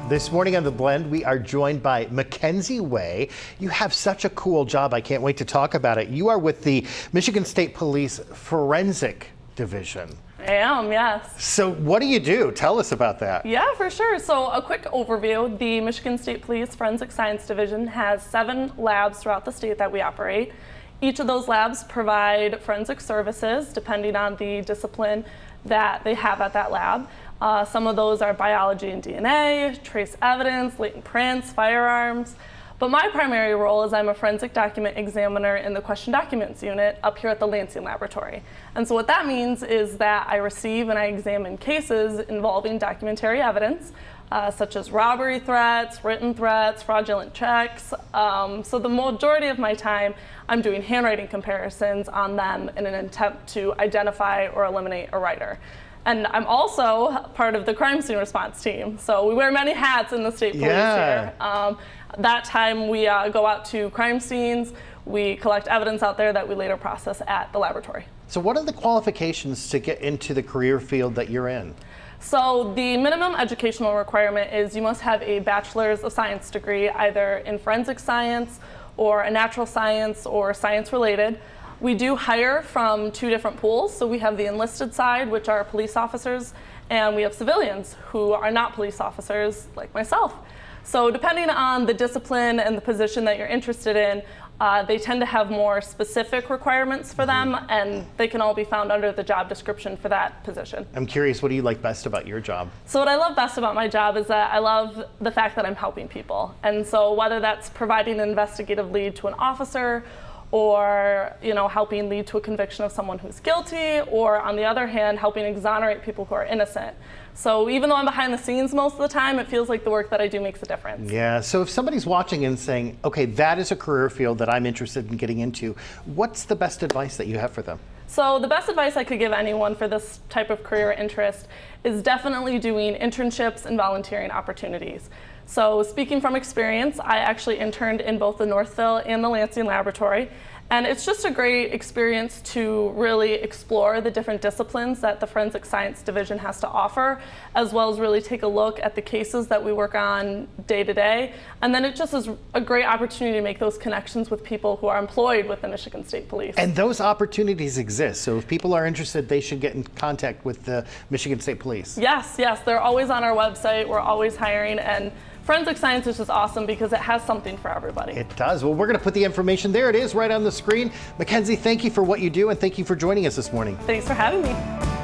This morning on The Blend, we are joined by Mackenzie Way. You have such a cool job. I can't wait to talk about it. You are with the Michigan State Police Forensic Division. I am, yes. So what do you do? Tell us about that. Yeah, for sure. So a quick overview. The Michigan State Police Forensic Science Division has 7 labs throughout the state that we operate. Each of those labs provide forensic services depending on the discipline that they have at that lab. Some of those are biology and DNA, trace evidence, latent prints, firearms. But my primary role is I'm a forensic document examiner in the question documents unit up here at the Lansing laboratory. And so what that means is that I receive and I examine cases involving documentary evidence, such as robbery threats, written threats, fraudulent checks. So the majority of my time, I'm doing handwriting comparisons on them in an attempt to identify or eliminate a writer. And I'm also part of the crime scene response team. So we wear many hats in the state police here. That time we go out to crime scenes, we collect evidence out there that we later process at the laboratory. So what are the qualifications to get into the career field that you're in? So the minimum educational requirement is you must have a bachelor's of science degree, either in forensic science or a natural science or science related. We do hire from 2 different pools. So we have the enlisted side, which are police officers, and we have civilians who are not police officers like myself. So depending on the discipline and the position that you're interested in, they tend to have more specific requirements for them, and they can all be found under the job description for that position. I'm curious, what do you like best about your job? So what I love best about my job is that I love the fact that I'm helping people. And so whether that's providing an investigative lead to an officer, or helping lead to a conviction of someone who's guilty, or on the other hand, helping exonerate people who are innocent. So even though I'm behind the scenes most of the time, it feels like the work that I do makes a difference. Yeah, so if somebody's watching and saying, okay, that is a career field that I'm interested in getting into, what's the best advice that you have for them? So the best advice I could give anyone for this type of career interest is definitely doing internships and volunteering opportunities. So speaking from experience, I actually interned in both the Northville and the Lansing laboratory. And it's just a great experience to really explore the different disciplines that the Forensic Science Division has to offer, as well as really take a look at the cases that we work on day to day. And then it just is a great opportunity to make those connections with people who are employed with the Michigan State Police. And those opportunities exist. So if people are interested, they should get in contact with the Michigan State Police. Yes, they're always on our website. We're always hiring. And forensic science is just awesome because it has something for everybody. It does. Well, we're going to put the information there. It is right on the screen. Mackenzie, thank you for what you do, and thank you for joining us this morning. Thanks for having me.